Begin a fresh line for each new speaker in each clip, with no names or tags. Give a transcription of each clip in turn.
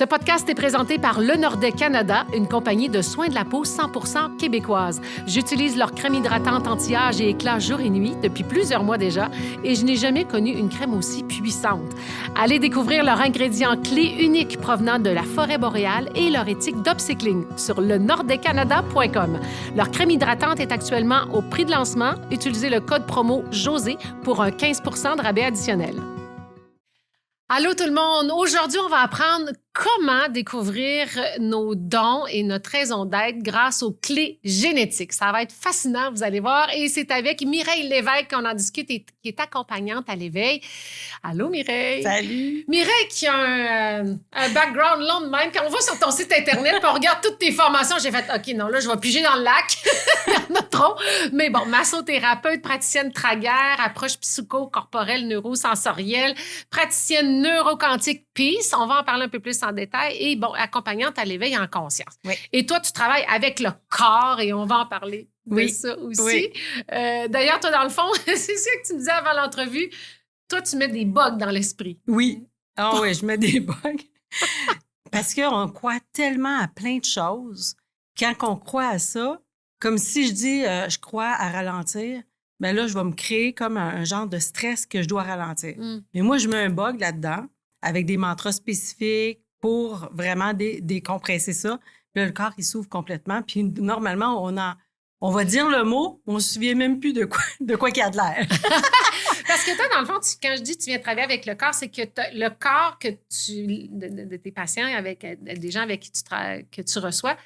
Ce podcast est présenté par Le Nordais Canada, une compagnie de soins de la peau 100% québécoise. J'utilise leur crème hydratante anti-âge et éclat jour et nuit depuis plusieurs mois déjà et je n'ai jamais connu une crème aussi puissante. Allez découvrir leurs ingrédients clés uniques provenant de la forêt boréale et leur éthique d'upcycling sur lenordaicanada.com. Leur crème hydratante est actuellement au prix de lancement. Utilisez le code promo JOSÉ pour un 15 % de rabais additionnel. Allô tout le monde! Aujourd'hui, on va apprendre comment découvrir nos dons et notre raison d'être grâce aux clés génétiques. Ça va être fascinant, vous allez voir. Et c'est avec Mireille Lévesque qu'on en discute, qui est accompagnante à l'éveil. Allô Mireille!
Salut!
Mireille qui a un background long de même. Quand on va sur ton site Internet et on regarde toutes tes formations, j'ai fait « OK, non, là, je vais piger dans le lac. » Il y en a trop. Mais bon, massothérapeute, praticienne traguère, approche psycho-corporelle, neurosensorielle, praticienne neuroquantique Peace. On va en parler un peu plus en détail. Et bon, accompagnante à l'éveil en conscience.
Oui.
Et toi, tu travailles avec le corps et on va en parler de ça aussi.
Oui.
D'ailleurs, toi, dans le fond, c'est ça que tu me disais avant l'entrevue. Toi, tu mets des bugs dans l'esprit.
Oui. Ah oui, je mets des bugs. Parce qu'on croit tellement à plein de choses. Quand on croit à ça, comme si je dis je crois à ralentir, bien là, je vais me créer comme un genre de stress que je dois ralentir. Mais moi, je mets un bug là-dedans avec des mantras spécifiques pour vraiment décompresser ça. Puis là, le corps, il s'ouvre complètement. Puis normalement, on va dire le mot, on ne se souvient même plus de quoi qu'il y a de l'air.
Parce que toi, dans le fond, quand je dis que tu viens travailler avec le corps, c'est que le corps de tes patients, avec des gens avec qui que tu reçois,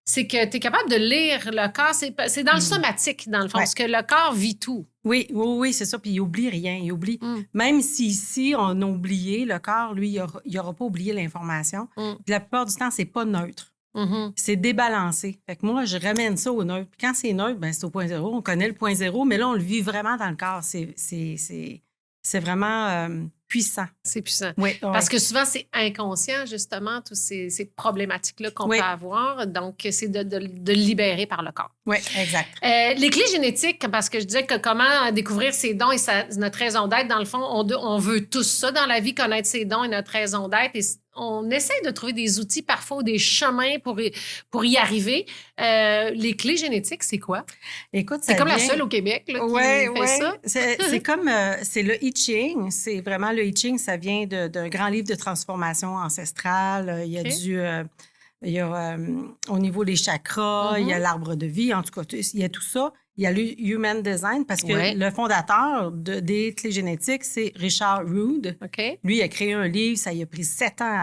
c'est que tu es capable de lire le corps. C'est dans le somatique, dans le fond, parce que le corps vit tout.
Oui, c'est ça. Puis il oublie rien. Il oublie. Même si ici, on a oublié, le corps, lui, il n'aura pas oublié l'information. Puis la plupart du temps, c'est pas neutre. C'est débalancé. Fait que moi, je ramène ça au neutre. Puis quand c'est neutre, ben c'est au point zéro. On connaît le point zéro, mais là, on le vit vraiment dans le corps. C'est vraiment puissant.
C'est puissant.
Oui.
Parce que souvent, c'est inconscient, justement, toutes ces problématiques-là qu'on peut avoir. Donc, c'est de le libérer par le corps.
Oui, exact.
Les clés génétiques, parce que je disais que comment découvrir ses dons et notre raison d'être, dans le fond, on veut tous ça dans la vie, connaître ses dons et notre raison d'être. Et on essaie de trouver des outils, parfois, des chemins pour y arriver. Les clés génétiques, c'est quoi?
Écoute,
c'est comme la seule au Québec là, qui fait ça.
C'est comme c'est le I Ching. C'est vraiment le I Ching, ça vient d'un grand livre de transformation ancestrale. Il y a au niveau des chakras, il y a l'arbre de vie. En tout cas, il y a tout ça. Il y a le Human Design parce que le fondateur des clés génétiques, c'est Richard Rood.
Okay.
Lui, il a créé un livre, ça lui a pris 7 ans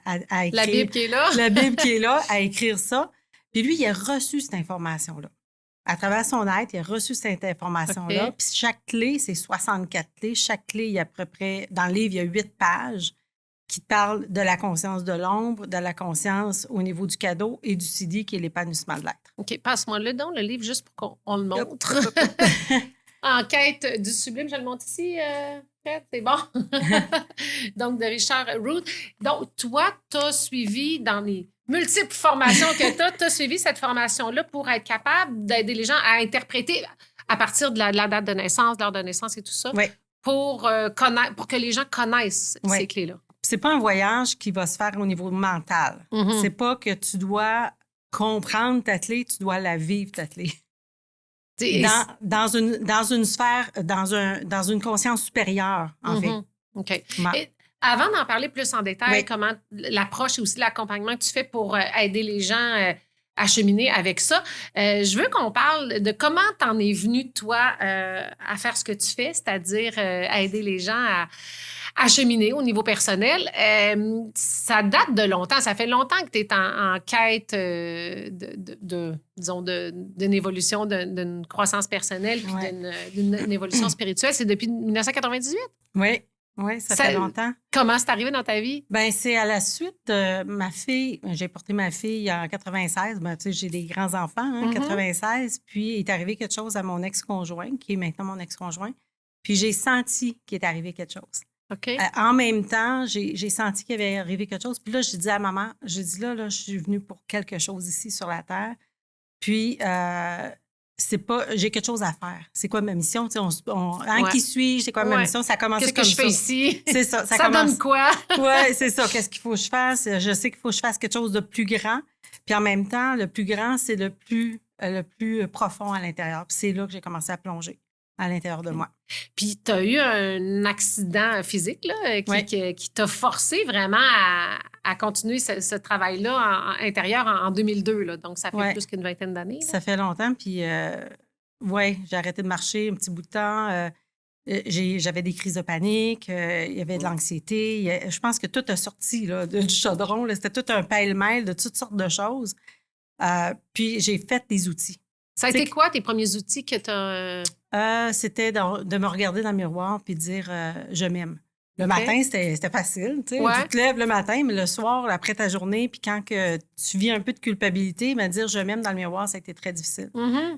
à écrire.
La Bible qui est là.
La Bible qui est là, à écrire ça. Puis lui, il a reçu cette information-là. À travers son être, il a reçu cette information-là. Okay. Puis chaque clé, c'est 64 clés. Chaque clé, il y a à peu près, dans le livre, il y a 8 pages qui parlent de la conscience de l'ombre, de la conscience au niveau du cadeau et du CD qui est l'épanouissement de l'être.
OK, passe-moi le don, le livre, juste pour qu'on le montre. En quête du sublime, je le montre ici. C'est bon. Donc, de Richard Rood. Donc, toi, tu as suivi dans les multiples formations que tu as suivi cette formation-là pour être capable d'aider les gens à interpréter à partir de la date de naissance, de l'heure de naissance et tout ça, pour que les gens connaissent ces clés-là.
C'est pas un voyage qui va se faire au niveau mental. C'est pas que tu dois comprendre ta clé, tu dois la vivre, ta clé. Dans une sphère, dans une conscience supérieure, en fait.
OK. Et avant d'en parler plus en détail, comment l'approche et aussi l'accompagnement que tu fais pour aider les gens à cheminer avec ça, je veux qu'on parle de comment t'en es venu, toi, à faire ce que tu fais, c'est-à-dire à aider les gens à cheminer au niveau personnel. Ça date de longtemps. Ça fait longtemps que tu es en quête d'une évolution, d'une croissance personnelle puis d'une évolution spirituelle. C'est depuis 1998?
Oui, ça fait longtemps.
Comment c'est arrivé dans ta vie?
Bien, c'est à la suite de ma fille. J'ai porté ma fille en 96. Ben, tu sais, j'ai des grands-enfants, 96. Puis, il est arrivé quelque chose à mon ex-conjoint, qui est maintenant mon ex-conjoint. Puis, j'ai senti qu'il est arrivé quelque chose.
OK.
En même temps, j'ai senti qu'il avait arrivé quelque chose. Puis là, j'ai dit à maman, là, je suis venue pour quelque chose ici sur la Terre. Puis, j'ai quelque chose à faire. C'est quoi ma mission? Tu sais,
Ouais.
qui suis-je? C'est quoi ma
Ouais.
mission? Ça a commencé
Qu'est-ce que
comme
je fais ici?
C'est ça.
Ça
commence...
donne quoi?
Oui, c'est ça. Qu'est-ce qu'il faut que je fasse? Je sais qu'il faut que je fasse quelque chose de plus grand. Puis en même temps, le plus grand, c'est le plus profond à l'intérieur. Puis c'est là que j'ai commencé à plonger à l'intérieur de moi.
Puis tu as eu un accident physique là, qui t'a forcé vraiment à continuer ce travail-là intérieur en 2002. Là. Donc, ça fait plus qu'une vingtaine d'années. Là.
Ça fait longtemps. Puis, j'ai arrêté de marcher un petit bout de temps. J'avais des crises de panique. Il y avait de l'anxiété. Je pense que tout a sorti là, du chaudron. Là. C'était tout un pêle-mêle de toutes sortes de choses. Puis, j'ai fait des outils.
Ça a été quoi tes premiers outils que tu as...
C'était de me regarder dans le miroir puis de dire je m'aime. Le matin, c'était facile. Tu te lèves le matin, mais le soir, après ta journée, puis quand que tu vis un peu de culpabilité, me dire je m'aime dans le miroir, ça a été très difficile.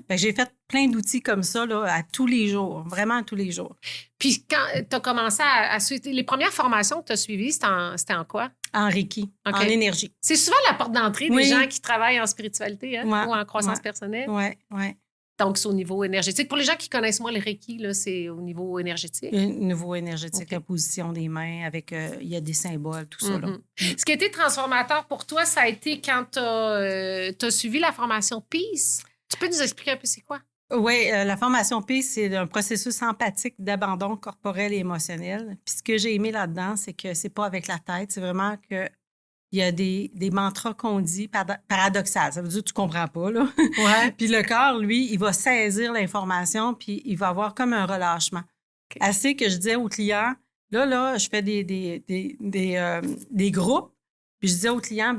Fait que j'ai fait plein d'outils comme ça là, à tous les jours, vraiment à tous les jours.
Puis quand tu as commencé à suivre, les premières formations que tu as suivies, c'était en quoi?
En Reiki, en énergie.
C'est souvent la porte d'entrée des gens qui travaillent en spiritualité ou en croissance personnelle.
Oui.
Donc, c'est au niveau énergétique. Pour les gens qui connaissent moins le Reiki, là, c'est au niveau énergétique.
Au niveau énergétique, la position des mains, avec il y a des symboles, tout ça. Là.
Ce qui a été transformateur pour toi, ça a été quand tu as suivi la formation Peace. Tu peux nous expliquer un peu c'est quoi?
Oui, la formation Peace, c'est un processus empathique d'abandon corporel et émotionnel. Puis ce que j'ai aimé là-dedans, c'est que c'est pas avec la tête, c'est vraiment que il y a des mantras qu'on dit paradoxal. Ça veut dire que tu comprends pas, là. Puis le corps, lui, il va saisir l'information puis il va avoir comme un relâchement. Assez que je disais aux clients, là, je fais des groupes, puis je disais aux clients,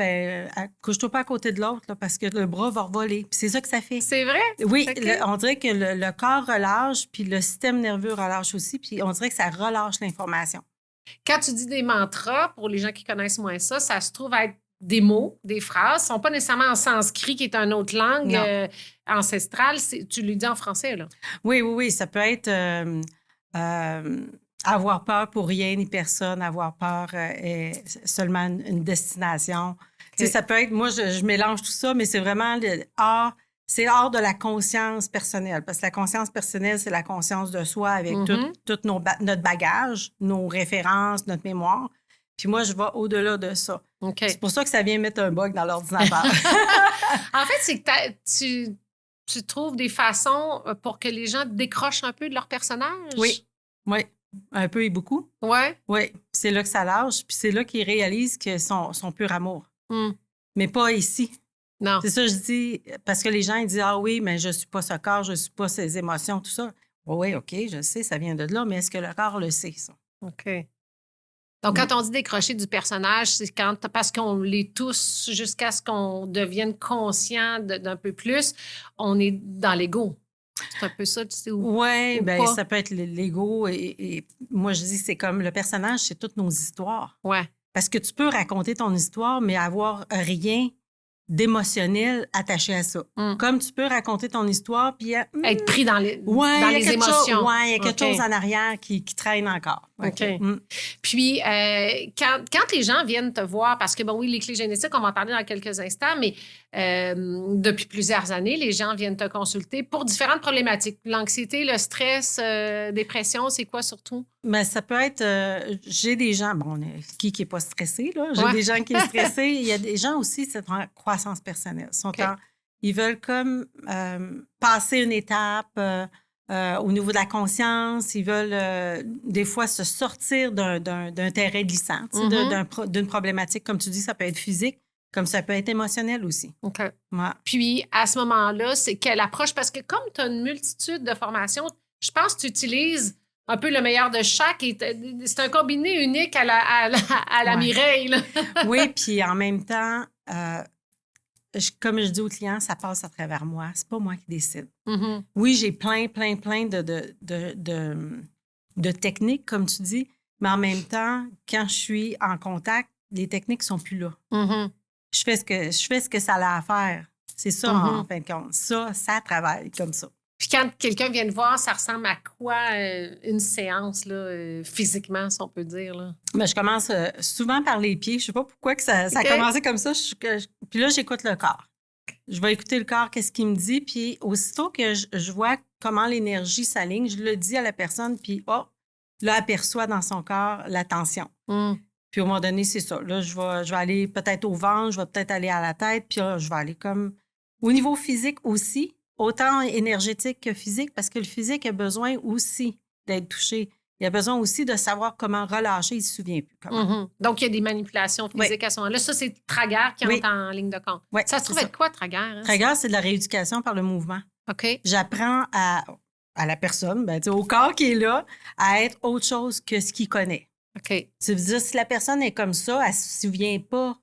couche-toi pas à côté de l'autre, là, parce que le bras va revoler. Puis c'est ça que ça fait.
C'est vrai?
Oui, on dirait que le corps relâche, puis le système nerveux relâche aussi, puis on dirait que ça relâche l'information.
Quand tu dis des mantras, pour les gens qui connaissent moins ça se trouve être des mots, des phrases. Ils ne sont pas nécessairement en sanskrit, qui est une autre langue ancestrale. Tu le dis en français, là? Oui.
Ça peut être avoir peur pour rien ni personne, avoir peur est seulement une destination. Okay. Ça peut être, moi, je mélange tout ça, mais c'est vraiment c'est hors de la conscience personnelle. Parce que la conscience personnelle, c'est la conscience de soi avec tout notre bagage, nos références, notre mémoire. Puis moi, je vais au-delà de ça.
Okay.
C'est pour ça que ça vient mettre un bug dans l'ordinateur.
En fait, c'est que tu trouves des façons pour que les gens décrochent un peu de leur personnage?
Oui. Un peu et beaucoup. Oui. C'est là que ça lâche. Puis c'est là qu'ils réalisent que son pur amour. Mais pas ici.
Non.
C'est ça que je dis, parce que les gens ils disent « Ah oui, mais je ne suis pas ce corps, je ne suis pas ces émotions, tout ça. » Oui, OK, je sais, ça vient de là, mais est-ce que le corps le sait, ça?
OK. Donc, quand on dit décrocher du personnage, c'est parce qu'on l'est tous jusqu'à ce qu'on devienne conscient d'un peu plus, on est dans l'ego. C'est un peu ça, tu sais.
Oui, bien, ça peut être l'ego. Et moi, je dis, c'est comme le personnage, c'est toutes nos histoires.
Ouais.
Parce que tu peux raconter ton histoire, mais avoir rien d'émotionnel attaché à ça. Comme tu peux raconter ton histoire puis
être pris dans les émotions.
Oui, il y a quelque chose en arrière qui traîne encore.
OK. Puis, quand les gens viennent te voir, parce que, les clés génétiques, on va en parler dans quelques instants, mais depuis plusieurs années, les gens viennent te consulter pour différentes problématiques. L'anxiété, le stress, dépression, c'est quoi surtout? Mais
ça peut être... j'ai des gens... qui n'est pas stressé, là? J'ai des gens qui sont stressés. Il y a des gens aussi, c'est en croissance personnelle. Ils veulent comme passer une étape... au niveau de la conscience, ils veulent des fois se sortir d'un terrain glissant, d'une problématique, comme tu dis, ça peut être physique, comme ça peut être émotionnel aussi.
OK.
Ouais.
Puis, à ce moment-là, c'est quelle approche? Parce que comme tu as une multitude de formations, je pense que tu utilises un peu le meilleur de chaque. C'est un combiné unique à la Mireille. Là.
Oui, puis en même temps... comme je dis aux clients, ça passe à travers moi. C'est pas moi qui décide. Oui, j'ai plein de techniques, comme tu dis, mais en même temps, quand je suis en contact, les techniques sont plus là. Je fais ce que ça a à faire. C'est ça, en fin de compte. Ça travaille comme ça. Puis
quand quelqu'un vient te voir, ça ressemble à quoi une séance, là, physiquement, si on peut dire? Là?
Mais je commence souvent par les pieds. Je sais pas pourquoi que ça a commencé comme ça. Puis là, j'écoute le corps. Je vais écouter le corps, qu'est-ce qu'il me dit. Puis aussitôt que je vois comment l'énergie s'aligne, je le dis à la personne, puis là, elle perçoit dans son corps la tension. Puis au moment donné, c'est ça. Là, je vais aller peut-être au ventre, je vais peut-être aller à la tête, puis là, je vais aller comme... Au niveau physique aussi, autant énergétique que physique, parce que le physique a besoin aussi d'être touché. Il a besoin aussi de savoir comment relâcher, il ne se souvient plus comment.
Donc, il y a des manipulations physiques à ce moment-là. Ça, c'est Trager qui entre en ligne de compte. Ça se trouve être quoi, Trager? Hein?
Trager, c'est de la rééducation par le mouvement.
OK.
J'apprends à la personne, au corps qui est là, à être autre chose que ce qu'il connaît.
OK.
Ça veut dire, si la personne est comme ça, elle ne se souvient pas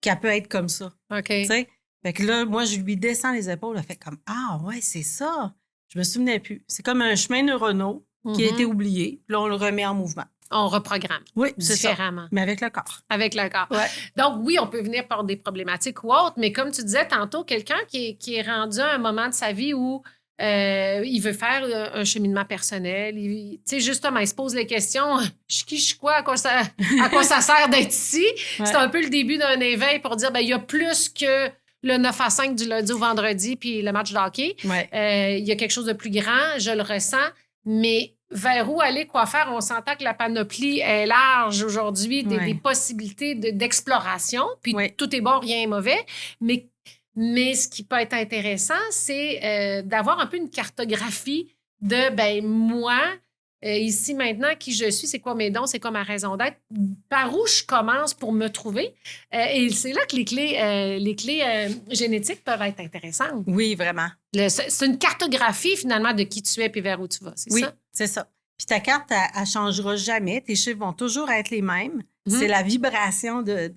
qu'elle peut être comme ça.
OK.
T'sais? Fait que là, moi, je lui descends les épaules. Elle fait comme « Ah, ouais, c'est ça! » Je me souvenais plus. C'est comme un chemin neuronal qui a été oublié. Puis là, on le remet en mouvement.
On reprogramme.
Oui, c'est
différemment.
Ça. Mais avec le corps.
Avec le corps.
Ouais.
Donc, oui, on peut venir par des problématiques ou autres, mais comme tu disais tantôt, quelqu'un qui est rendu à un moment de sa vie où il veut faire un cheminement personnel. Tu sais, justement, il se pose les questions. Je suis qui, je suis quoi? À quoi ça sert d'être ici? Ouais. C'est un peu le début d'un éveil pour dire, il y a plus que le 9 à 5 du lundi au vendredi puis le match de hockey.
Ouais.
Il y a quelque chose de plus grand, je le ressens, mais vers où aller, quoi faire? On s'entend que la panoplie est large aujourd'hui, des possibilités d'exploration, puis tout est bon, rien est mauvais, mais ce qui peut être intéressant, c'est d'avoir un peu une cartographie de, moi, ici, maintenant, qui je suis, c'est quoi mes dons, c'est quoi ma raison d'être, par où je commence pour me trouver. Et c'est là que les clés génétiques peuvent être intéressantes.
Oui, vraiment.
C'est une cartographie, finalement, de qui tu es puis vers où tu vas, c'est ça?
Oui, c'est ça. Puis ta carte, elle ne changera jamais. Tes chiffres vont toujours être les mêmes. C'est la vibration de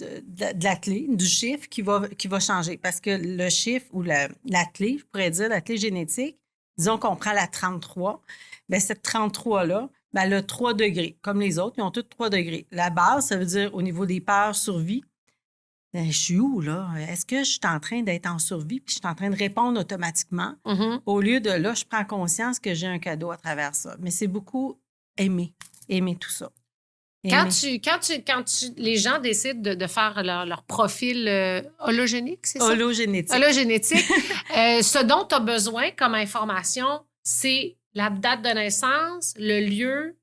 la clé, du chiffre qui va changer. Parce que le chiffre ou la clé, je pourrais dire, la clé génétique, disons qu'on prend la 33, bien, cette 33-là, bien, elle a 3 degrés. Comme les autres, ils ont tous 3 degrés. La base, ça veut dire au niveau des peurs, survie. Bien, je suis où, là? Est-ce que je suis en train d'être en survie puis je suis en train de répondre automatiquement? Au lieu de là, je prends conscience que j'ai un cadeau à travers ça. Mais c'est beaucoup aimer tout ça.
Quand les gens décident de faire leur profil hologénique, c'est ça?
Hologénétique.
Ce dont tu as besoin comme information, c'est la date de naissance, le lieu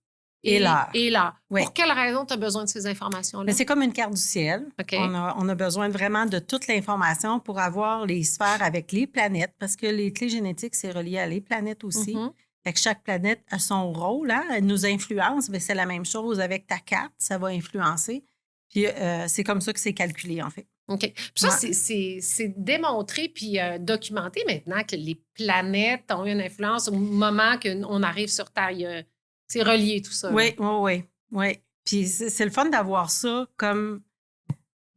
et l'heure.
Oui.
Pour quelle raison tu as besoin de ces informations-là?
Mais c'est comme une carte du ciel.
Okay.
On a besoin vraiment de toute l'information pour avoir les sphères avec les planètes, parce que les clés génétiques, c'est relié à les planètes aussi. Fait que chaque planète a son rôle, hein? Elle nous influence, mais c'est la même chose avec ta carte, ça va influencer. Puis c'est comme ça que c'est calculé, en fait.
OK. Puis ça, c'est démontré puis documenté maintenant que les planètes ont une influence au moment qu'on arrive sur Terre. C'est relié tout ça.
Oui. Puis c'est le fun d'avoir ça comme...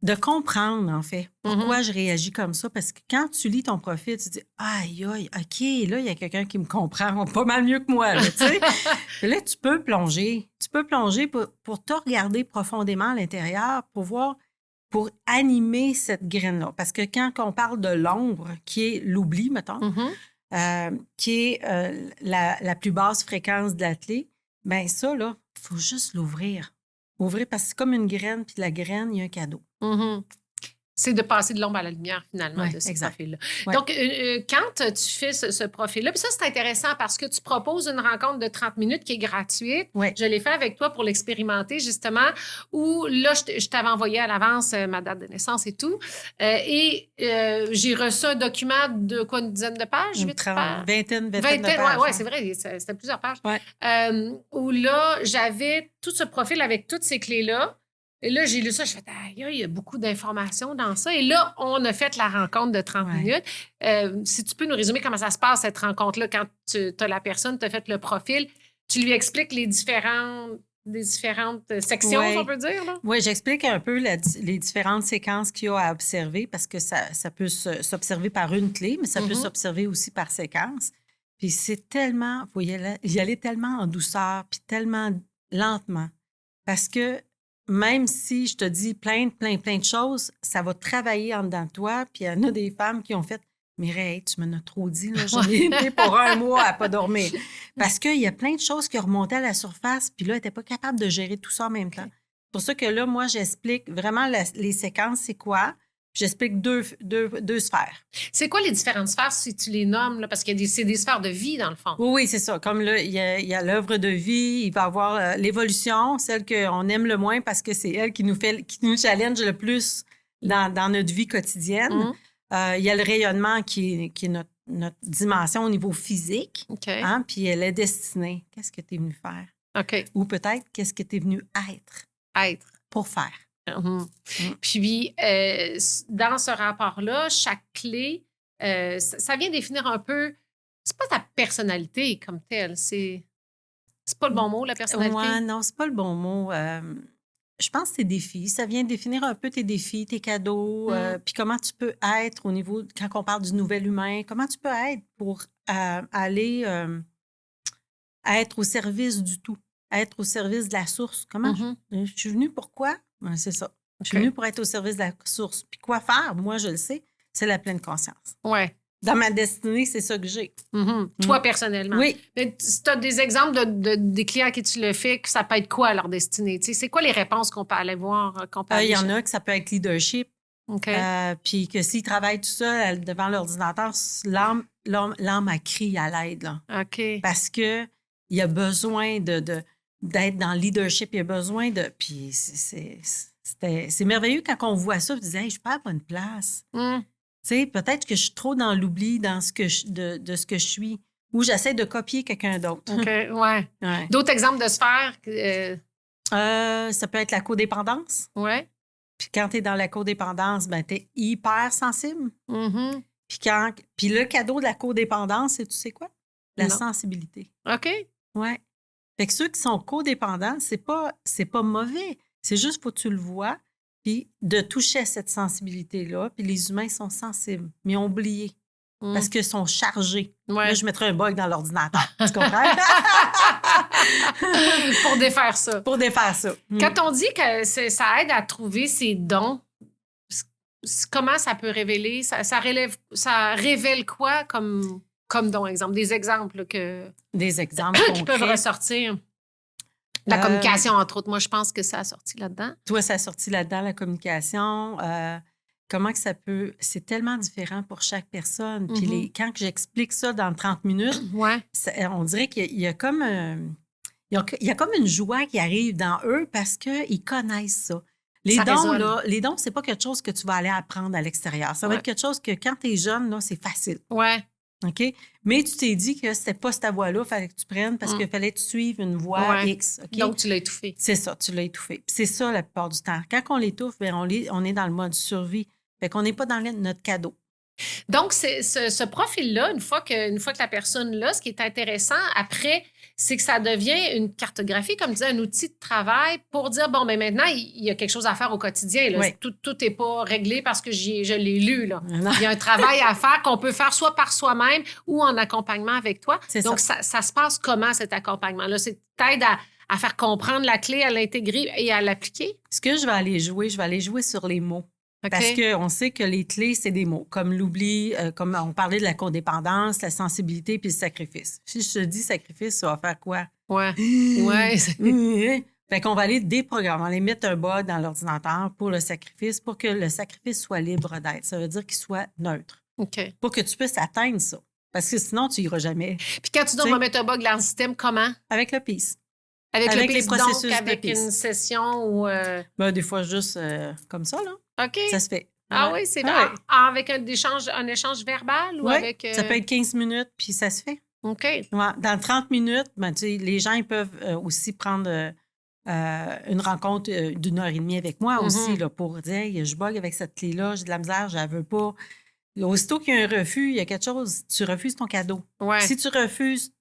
de comprendre, en fait, pourquoi je réagis comme ça. Parce que quand tu lis ton profil, tu te dis « Aïe, OK, là, il y a quelqu'un qui me comprend pas mal mieux que moi. » tu sais. Là, tu peux plonger. Tu peux plonger pour te regarder profondément à l'intérieur, pour animer cette graine-là. Parce que quand on parle de l'ombre, qui est l'oubli, mettons, qui est la plus basse fréquence de la clé, bien ça, là, il faut juste l'ouvrir. Ouvrir parce que c'est comme une graine, puis la graine, il y a un cadeau.
C'est de passer de l'ombre à la lumière, finalement, de ce profil-là. Ouais. Donc, quand tu fais ce profil-là, puis ça, c'est intéressant parce que tu proposes une rencontre de 30 minutes qui est gratuite.
Ouais.
Je l'ai fait avec toi pour l'expérimenter, justement, où là, je t'avais envoyé à l'avance ma date de naissance et tout. Et j'ai reçu un document de quoi, une dizaine de pages?
Vingtaine de pages.
Oui, c'est vrai, c'était plusieurs pages.
Ouais.
Où là, j'avais tout ce profil avec toutes ces clés-là. Et là, j'ai lu ça, je fais « Aïe, il y a beaucoup d'informations dans ça. » Et là, on a fait la rencontre de 30 minutes. Si tu peux nous résumer comment ça se passe, cette rencontre-là, quand tu as la personne, tu as fait le profil, tu lui expliques les différentes sections, on peut dire?
Oui, j'explique un peu les différentes séquences qu'il y a à observer parce que ça peut s'observer par une clé, mais ça peut s'observer aussi par séquence. Puis c'est tellement, il faut y aller tellement en douceur, puis tellement lentement. Parce que même si je te dis plein de choses, ça va travailler en dedans de toi. Puis il y en a des femmes qui ont fait « Mireille, tu m'en as trop dit, là, j'en ai été pour un mois à pas dormir. » Parce qu'il y a plein de choses qui remontaient à la surface, puis là, elle n'était pas capable de gérer tout ça en même temps. C'est pour ça que là, moi, j'explique vraiment les séquences, c'est quoi. J'explique deux sphères.
C'est quoi les différentes sphères si tu les nommes? Là? Parce que c'est des sphères de vie, dans le fond.
Oui, c'est ça. Comme là, il y a l'œuvre de vie, il va y avoir l'évolution, celle qu'on aime le moins parce que c'est elle qui nous challenge le plus dans notre vie quotidienne. Il y a le rayonnement qui est notre dimension au niveau physique.
OK.
Hein? Puis elle est destinée. Qu'est-ce que tu es venu faire?
OK.
Ou peut-être, qu'est-ce que tu es venu être?
Être.
Pour faire.
Puis, dans ce rapport-là, chaque clé, ça vient définir un peu... C'est pas ta personnalité comme telle, c'est pas le bon mot, la personnalité?
Ouais, non, c'est pas le bon mot. Je pense que tes défis, ça vient définir un peu tes défis, tes cadeaux, puis comment tu peux être au niveau, quand on parle du nouvel humain, comment tu peux être pour aller être au service du tout, être au service de la source. Comment je suis venue pourquoi? Ouais, c'est ça. Je suis venue pour être au service de la source. Puis quoi faire? Moi, je le sais, c'est la pleine conscience.
Ouais.
Dans ma destinée, c'est ça que j'ai.
Toi, personnellement.
Oui.
Mais si tu as des exemples des clients à qui tu le fais, que ça peut être quoi leur destinée? Tu sais, c'est quoi les réponses qu'on peut aller voir?
Il y en a que ça peut être leadership.
OK.
Puis que s'ils travaillent tout seuls devant l'ordinateur, l'âme a crié à l'aide. Là.
OK.
Parce qu'il y a besoin d'être dans le leadership. Il y a besoin de... Puis c'est merveilleux quand on voit ça. On se dit, hey, je suis pas à la bonne place. Tu sais, peut-être que je suis trop dans l'oubli de ce que je suis. Ou j'essaie de copier quelqu'un d'autre.
OK, ouais. D'autres exemples de sphères?
Ça peut être la codépendance.
Ouais.
Puis quand tu es dans la codépendance, ben tu es hyper sensible. Puis le cadeau de la codépendance, c'est tu sais quoi? La sensibilité.
OK.
Ouais. Fait que ceux qui sont codépendants, c'est pas mauvais. C'est juste faut que tu le vois, puis de toucher à cette sensibilité-là. Puis les humains sont sensibles, mais ils ont oublié. Parce qu'ils sont chargés.
Ouais.
Là, je mettrais un bug dans l'ordinateur. Tu comprends?
Pour défaire ça.
Pour défaire ça.
Quand on dit que ça aide à trouver ses dons, comment ça peut révéler? Ça révèle quoi comme don, exemple? Des exemples
Des exemples
qui peuvent ressortir. La communication, entre autres. Moi, je pense que ça a sorti là-dedans.
Toi, ça a sorti là-dedans, la communication. Comment que ça peut... C'est tellement différent pour chaque personne. Puis quand j'explique ça dans 30 minutes, on dirait qu'il y a comme... il y a comme une joie qui arrive dans eux parce qu'ils connaissent ça. Les dons, c'est pas quelque chose que tu vas aller apprendre à l'extérieur. Ça va être quelque chose que quand tu es jeune, là, c'est facile.
Ouais.
OK? Mais tu t'es dit que c'était pas cette voie-là, il fallait que tu prennes parce qu'il fallait que tu suives une voie X. Okay?
Donc, tu l'as étouffé.
C'est ça, tu l'as étouffé. Puis c'est ça la plupart du temps. Quand on l'étouffe, bien, on est dans le mode survie. Fait qu'on n'est pas dans notre cadeau.
Donc, ce profil-là, une fois que la personne l'a, ce qui est intéressant après, c'est que ça devient une cartographie, comme tu disais, un outil de travail pour dire, bon, ben maintenant, il y a quelque chose à faire au quotidien. Là. Tout n'est pas réglé parce que je l'ai lu. Là. Il y a un travail à faire qu'on peut faire soit par soi-même ou en accompagnement avec toi. Donc, ça se passe comment, cet accompagnement-là? C'est t'aide à faire comprendre la clé, à l'intégrer et à l'appliquer?
Ce que je vais aller jouer sur les mots.
Okay.
Parce qu'on sait que les clés, c'est des mots, comme l'oubli, comme on parlait de la codépendance, la sensibilité puis le sacrifice. Si je te dis sacrifice, ça va faire quoi?
Ouais.
Fait qu'on va aller déprogrammer, on va aller mettre un bug dans l'ordinateur pour le sacrifice, pour que le sacrifice soit libre d'être. Ça veut dire qu'il soit neutre.
OK.
Pour que tu puisses atteindre ça. Parce que sinon, tu n'iras jamais.
Puis quand tu dis on va mettre un bug dans le système, comment?
Avec le PIS.
Avec le PIS,
les processus
donc avec
de PIS.
une session ou...
Ben, des fois, juste comme ça, là.
OK.
Ça se fait.
Ah oui, c'est vrai. Avec un échange verbal ou avec...
ça peut être 15 minutes, puis ça se fait.
OK.
Ouais. Dans 30 minutes, ben, tu sais, les gens ils peuvent aussi prendre une rencontre d'1 heure et demie avec moi aussi là, pour dire hey, je bug avec cette clé-là, j'ai de la misère, je la veux pas. Aussitôt qu'il y a un refus, il y a quelque chose, tu refuses ton cadeau.
Ouais.
Si tu refuses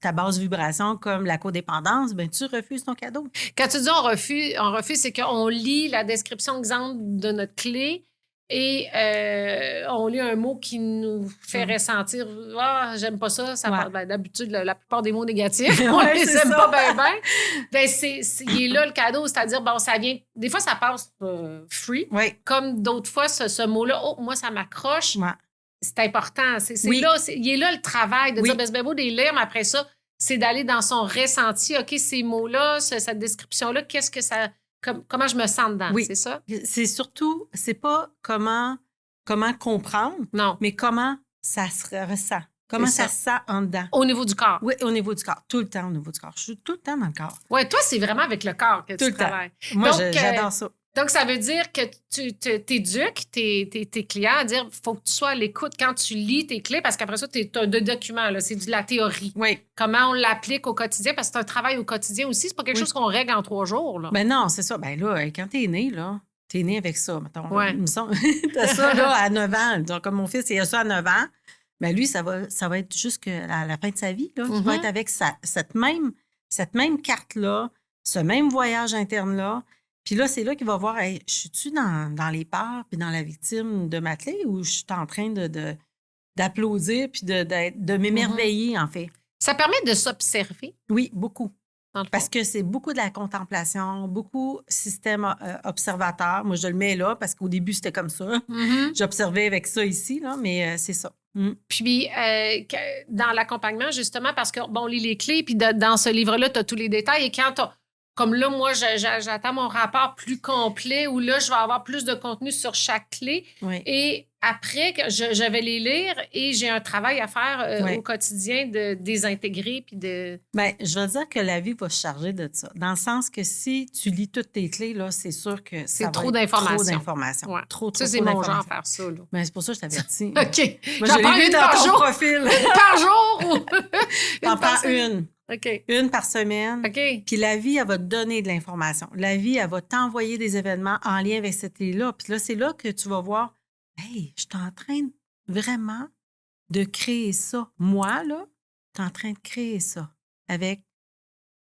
ta basse vibration comme la codépendance, ben tu refuses ton cadeau.
Quand tu dis on refuse, c'est qu'on lit la description exemple de notre clé et on lit un mot qui nous fait ressentir « Ah, j'aime pas ça. » Ben, d'habitude, la plupart des mots négatifs, on les aime pas bien. Ben, il est là le cadeau, c'est-à-dire, bon, ça vient... Des fois, ça passe free. Comme d'autres fois, ce mot-là, « Oh, moi, ça m'accroche. » C'est important. Il est là le travail de dire, ben, c'est bien beau de les lire, mais après ça, c'est d'aller dans son ressenti. OK, ces mots-là, cette description-là, qu'est-ce que ça comment je me sens dedans,
Oui.
c'est ça?
C'est surtout, c'est pas comment comprendre,
Non,
mais comment ça se ressent. Comment
C'est
ça
ça.
se sent en dedans.
au niveau du corps.
Oui, au niveau du corps. Tout le temps au niveau du corps. Je suis tout le temps dans le corps.
Oui, toi, c'est vraiment avec le corps que
Tout
tu
le temps.
travailles.
Moi,
Donc,
j'adore ça.
Donc, ça veut dire que tu t'éduques tes clients à dire faut que tu sois à l'écoute quand tu lis tes clés, parce qu'après ça, tu as deux documents, là, c'est de la théorie.
Oui.
Comment on l'applique au quotidien, parce que c'est un travail au quotidien aussi. C'est pas quelque chose qu'on règle en 3 jours. Là.
Ben non, c'est ça. Ben là, quand t'es né, là, t'es né avec ça, mettons.
Ouais.
Il me semble. T'as ça, là, à 9 ans. Donc, comme mon fils, il a ça à 9 ans. Ben lui, ça va être jusqu'à la fin de sa vie, là. Il va être avec cette même carte-là, ce même voyage interne-là. Puis là, c'est là qu'il va voir, hey, je suis-tu dans les peurs puis dans la victime de ma clé ou je suis en train d'applaudir puis de m'émerveiller, en fait.
Ça permet de s'observer.
Oui, beaucoup.
Dans le
Parce
fond.
que c'est beaucoup de la contemplation, beaucoup système observateur. Moi, je le mets là parce qu'au début, c'était comme ça. J'observais avec ça ici, là, mais c'est ça.
Puis, dans l'accompagnement, justement, parce que, bon, on lit les clés, puis dans ce livre-là, tu as tous les détails. Et quand comme là, moi, j'attends mon rapport plus complet où là, je vais avoir plus de contenu sur chaque clé.
Oui.
Et après, je vais les lire et j'ai un travail à faire
Oui.
au quotidien de désintégrer puis de...
Bien, je veux dire que la vie va se charger de ça. Dans le sens que si tu lis toutes tes clés, là, c'est sûr que ça va
trop
être
d'informations.
trop d'informations.
Ouais.
Trop
Ça, c'est mon genre
d'informations.
faire ça, là.
Ben, c'est pour ça que je t'avertis.
OK.
Moi,
J'en
je
prends
l'ai vu
une
dans
par
ton
jour.
profil.
Par jour ou...
T'en prends
semaine?
une.
OK.
Une par semaine.
OK.
Puis la vie, elle va te donner de l'information. La vie, elle va t'envoyer des événements en lien avec cette clé-là. Puis là, c'est là que tu vas voir, hey, je suis en train vraiment de créer ça. Moi, là, je suis en train de créer ça avec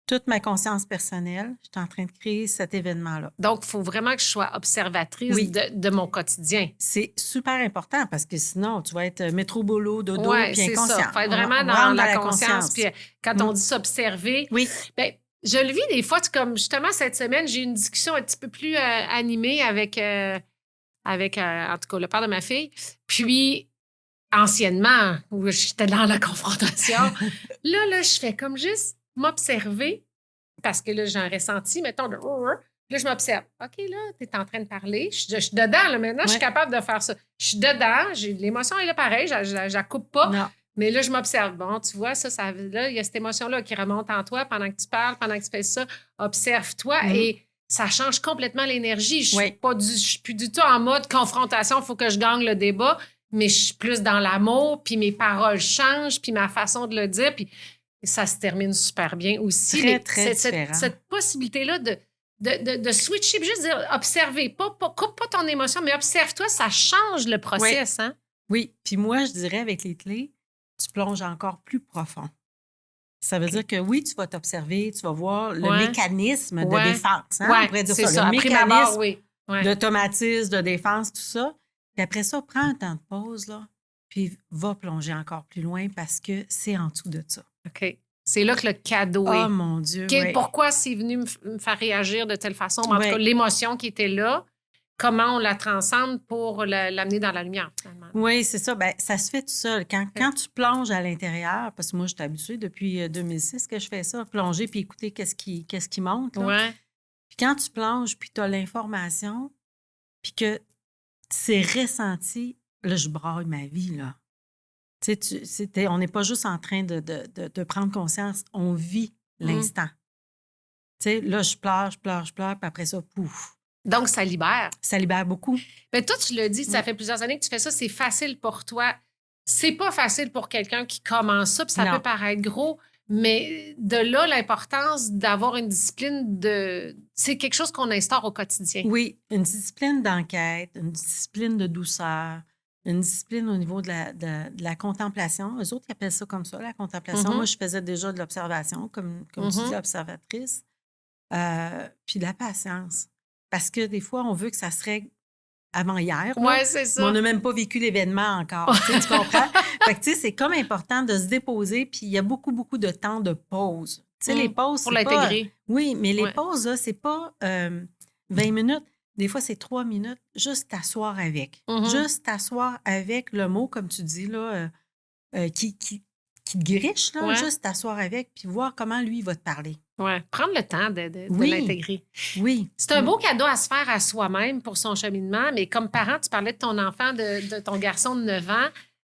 toute ma conscience personnelle. Je suis en train de créer cet événement-là.
Donc, il faut vraiment que je sois observatrice
Oui.
de mon quotidien.
C'est super important parce que sinon, tu vas être métro, boulot, dodo,
Oui,
puis
c'est
inconscient.
ça. Faut être vraiment
On
dans
rentre
la conscience. Puis quand on dit s'observer,
Oui.
ben, je le vis des fois, comme justement cette semaine, j'ai eu une discussion un petit peu plus animée avec en tout cas, le père de ma fille. Puis, anciennement, où j'étais dans la confrontation, là, je fais comme juste m'observer parce que là, j'ai un ressenti, mettons, de... Là, je m'observe. OK, là, tu es en train de parler. Je suis dedans, là, maintenant, je suis capable de faire ça. Je suis dedans, l'émotion est là pareil, je la coupe pas.
Non.
Mais là, je m'observe. Bon, tu vois, là, il y a cette émotion-là qui remonte en toi pendant que tu parles, pendant que tu fais ça. Observe-toi et ça change complètement l'énergie. Je suis plus du tout en mode confrontation, il faut que je gagne le débat, mais je suis plus dans l'amour, puis mes paroles changent, puis ma façon de le dire, puis ça se termine super bien aussi.
Très différent.
Cette possibilité-là de switcher, puis juste dire, observer, coupe pas ton émotion, mais observe-toi, ça change le process, hein?
Oui, puis moi, je dirais avec les clés, tu plonges encore plus profond. Ça veut dire que oui, tu vas t'observer, tu vas voir le mécanisme de défense. Hein? On pourrait dire ça, le mécanisme d'automatisme, de défense, tout ça. Puis après ça, prends un temps de pause, là, puis va plonger encore plus loin parce que c'est en dessous de ça.
OK. C'est là que le cadeau est.
Oh mon Dieu,
Pourquoi c'est venu me faire réagir de telle façon? En tout cas, l'émotion qui était là, comment on la transcende pour l'amener dans la lumière, finalement.
Oui, c'est ça. Ben, ça se fait tout seul. Quand tu plonges à l'intérieur, parce que moi, je suis habituée depuis 2006 que je fais ça, plonger puis écouter qu'est-ce qui monte. Là.
Ouais.
Puis quand tu plonges puis tu as l'information, puis que c'est ressenti, là, je braille ma vie, là. Tu sais, on n'est pas juste en train de prendre conscience, on vit l'instant. Tu sais, là, je pleure, puis après ça, pouf.
Donc, ça libère.
Ça libère beaucoup.
Mais toi, tu l'as dit, ça fait plusieurs années que tu fais ça, c'est facile pour toi. C'est pas facile pour quelqu'un qui commence ça, puis ça peut paraître gros, mais de là, l'importance d'avoir une discipline c'est quelque chose qu'on instaure au quotidien.
Oui, une discipline d'enquête, une discipline de douceur, une discipline au niveau de la contemplation. Eux autres, ils appellent ça comme ça, la contemplation. Moi, je faisais déjà de l'observation, comme tu dis, observatrice. Puis de la patience. Parce que des fois, on veut que ça se règle avant hier.
Oui, c'est ça.
Mais on n'a même pas vécu l'événement encore. Tu comprends? Fait que, tu sais, c'est comme important de se déposer. Puis il y a beaucoup, beaucoup de temps de pause. Tu sais, les pauses,
pour
c'est
l'intégrer.
Oui, mais les pauses, là, c'est pas 20 minutes. Des fois, c'est 3 minutes. Juste t'asseoir avec. Juste t'asseoir avec le mot, comme tu dis, là, qui qui te griche, là,
Ouais.
juste t'asseoir avec puis voir comment lui, il va te parler.
Ouais. Prendre le temps de
Oui.
l'intégrer.
Oui.
C'est un beau cadeau à se faire à soi-même pour son cheminement, mais comme parent, tu parlais de ton enfant, de ton garçon de 9 ans.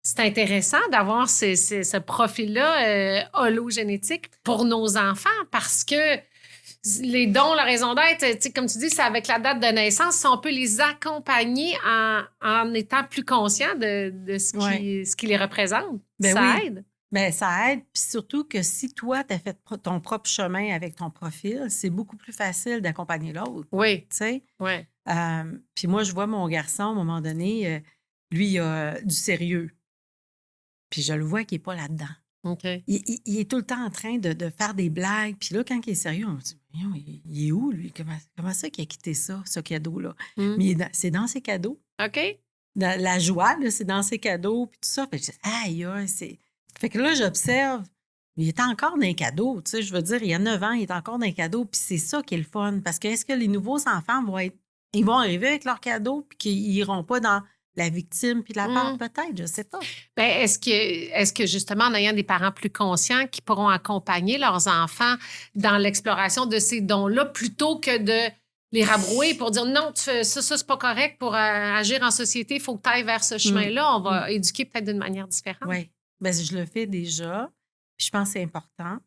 C'est intéressant d'avoir ce profil-là hologénétique pour nos enfants parce que les dons, la raison d'être, tu sais, comme tu dis, c'est avec la date de naissance. Si on peut les accompagner en étant plus conscients de ce qui les représente,
Ben
ça
oui.
aide.
Bien, ça aide. Puis surtout que si toi, tu as fait ton propre chemin avec ton profil, c'est beaucoup plus facile d'accompagner l'autre.
Oui,
Tu sais?
oui.
Puis moi, je vois mon garçon, à un moment donné, lui, il a du sérieux. Puis je le vois qu'il n'est pas là-dedans.
OK.
Il est tout le temps en train de faire des blagues. Puis là, quand il est sérieux, on se dit, voyons, il est où, lui? Comment ça qu'il a quitté ça, ce cadeau-là?
Mm.
Mais c'est dans ses cadeaux.
OK.
La joie, là, c'est dans ses cadeaux, puis tout ça. Fait que je dis, aïe, aïe, c'est... Fait que là, j'observe, il est encore dans les cadeaux, tu sais, je veux dire, il y a 9 ans, il est encore dans les cadeaux, puis c'est ça qui est le fun, parce que est-ce que les nouveaux enfants ils vont arriver avec leurs cadeaux, puis qu'ils n'iront pas dans la victime puis la peur, peut-être, je sais pas.
Bien, est-ce que justement, en ayant des parents plus conscients qui pourront accompagner leurs enfants dans l'exploration de ces dons-là, plutôt que de les rabrouer pour dire non, tu fais ça, c'est pas correct pour agir en société, il faut que tu ailles vers ce chemin-là, on va éduquer peut-être d'une manière différente.
Oui. Bien, je le fais déjà. Puis je pense que c'est important.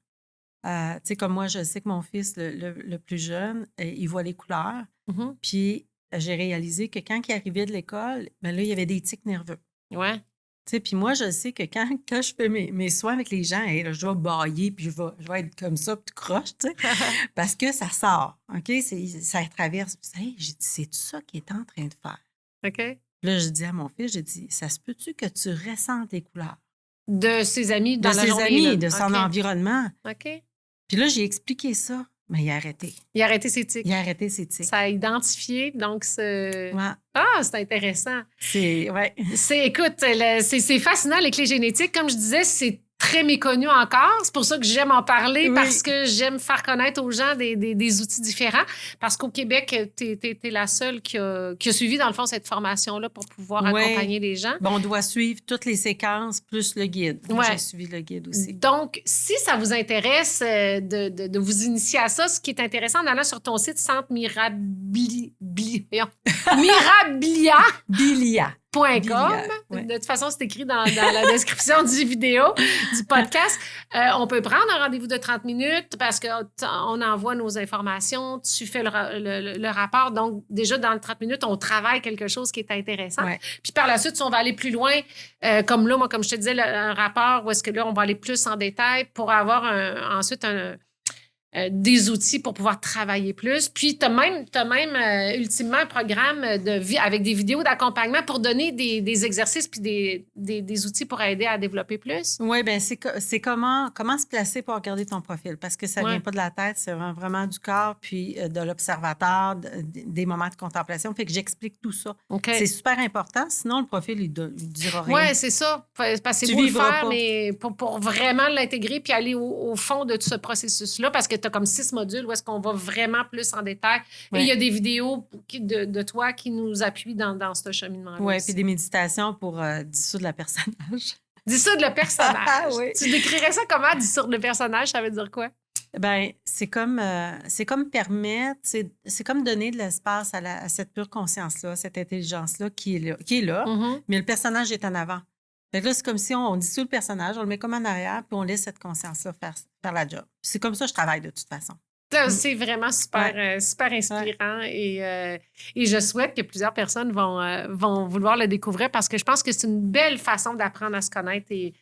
Tu sais, comme moi, je sais que mon fils, le plus jeune, il voit les couleurs.
Mhm.
Puis j'ai réalisé que quand il arrivait de l'école, bien là, il y avait des tics nerveux.
Ouais.
Tu sais, puis moi, je sais que quand je fais mes soins avec les gens, là, je vais bâiller, puis je vais être comme ça, puis croche, tu sais, parce que ça sort, OK? Ça traverse. Hey, j'ai dit, c'est ça qu'il est en train de faire.
OK.
Puis là, je dis à mon fils, j'ai dit, ça se peut-tu que tu ressentes les couleurs?
De ses amis dans
De
la
ses
journée.
amis,
là.
de son
OK.
environnement.
OK.
Puis là, j'ai expliqué ça, mais il a arrêté.
Il a arrêté ses tics.
Il a arrêté ses tics.
Ça a identifié, donc c'est...
Ouais.
Ah, c'est intéressant.
Ouais.
Écoute, c'est fascinant, les clés génétiques. Comme je disais, c'est très méconnu encore. C'est pour ça que j'aime en parler,
Oui.
parce que j'aime faire connaître aux gens des outils différents. Parce qu'au Québec, t'es la seule qui a suivi, dans le fond, cette formation-là pour pouvoir
Ouais.
accompagner les gens.
Bon, on doit suivre toutes les séquences plus le guide.
Ouais.
J'ai suivi le guide aussi.
Donc, si ça vous intéresse de vous initier à ça, ce qui est intéressant en allant sur ton site Centre Mirabilia.com.
Bilia. Ouais.
De toute façon, c'est écrit dans la description du vidéo, du podcast. On peut prendre un rendez-vous de 30 minutes parce qu'on envoie nos informations, tu fais le rapport. Donc, déjà, dans le 30 minutes, on travaille quelque chose qui est intéressant.
Ouais.
Puis par la suite, si on va aller plus loin, comme là, moi, comme je te disais, un rapport où est-ce que là, on va aller plus en détail pour avoir ensuite des outils pour pouvoir travailler plus. Puis, tu as même ultimement un programme avec des vidéos d'accompagnement pour donner des exercices puis des outils pour aider à développer plus.
Oui, bien, c'est comment se placer pour regarder ton profil. Parce que ça ne vient pas de la tête, c'est vraiment du corps, puis de l'observateur, des moments de contemplation. Fait que j'explique tout ça.
Okay.
C'est super important. Sinon, le profil, il ne dira rien.
Oui, c'est ça. Parce que c'est beau le faire, mais pour vraiment l'intégrer puis aller au fond de tout ce processus-là, parce que tu as comme 6 modules où est-ce qu'on va vraiment plus en détail. Ouais. Et il y a des vidéos de toi qui nous appuient dans ce cheminement-là.
Oui, puis des méditations pour dissoudre le personnage.
Dissoudre le personnage?
Oui.
Tu décrirais ça comment, dissoudre le personnage? Ça veut dire quoi?
Bien, c'est comme permettre, c'est comme donner de l'espace à cette pure conscience-là, cette intelligence-là qui est là, mais le personnage est en avant. Fait que là, c'est comme si on dissout le personnage, on le met comme en arrière, puis on laisse cette conscience-là faire la job. C'est comme ça que je travaille de toute façon.
C'est vraiment super, super inspirant et je souhaite que plusieurs personnes vont vouloir le découvrir parce que je pense que c'est une belle façon d'apprendre à se connaître et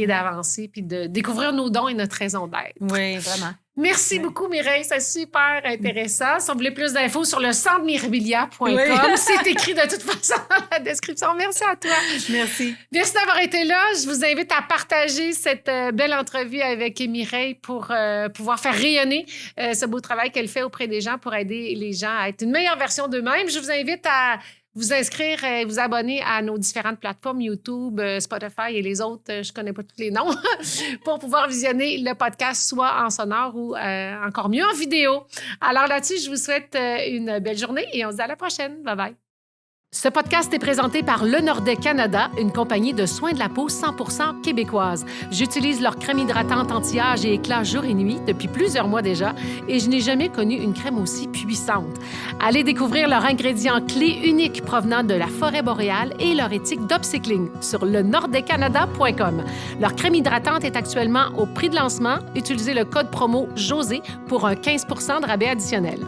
d'avancer puis de découvrir nos dons et notre raison d'être.
Oui, vraiment.
Merci beaucoup, Mireille. C'est super intéressant. Si vous voulez plus d'infos sur le centremirabilia.com, c'est écrit de toute façon dans la description. Merci à toi.
Merci.
Merci d'avoir été là. Je vous invite à partager cette belle entrevue avec Mireille pour pouvoir faire rayonner ce beau travail qu'elle fait auprès des gens pour aider les gens à être une meilleure version d'eux-mêmes. Je vous invite à vous inscrire et vous abonner à nos différentes plateformes YouTube, Spotify et les autres, je ne connais pas tous les noms, pour pouvoir visionner le podcast soit en sonore ou encore mieux en vidéo. Alors là-dessus, je vous souhaite une belle journée et on se dit à la prochaine. Bye-bye. Ce podcast est présenté par Le Nordais Canada, une compagnie de soins de la peau 100% québécoise. J'utilise leur crème hydratante anti-âge et éclat jour et nuit depuis plusieurs mois déjà et je n'ai jamais connu une crème aussi puissante. Allez découvrir leurs ingrédients clés uniques provenant de la forêt boréale et leur éthique d'upcycling sur lenordaicanada.com. Leur crème hydratante est actuellement au prix de lancement. Utilisez le code promo JOSÉ pour un 15 % de rabais additionnel.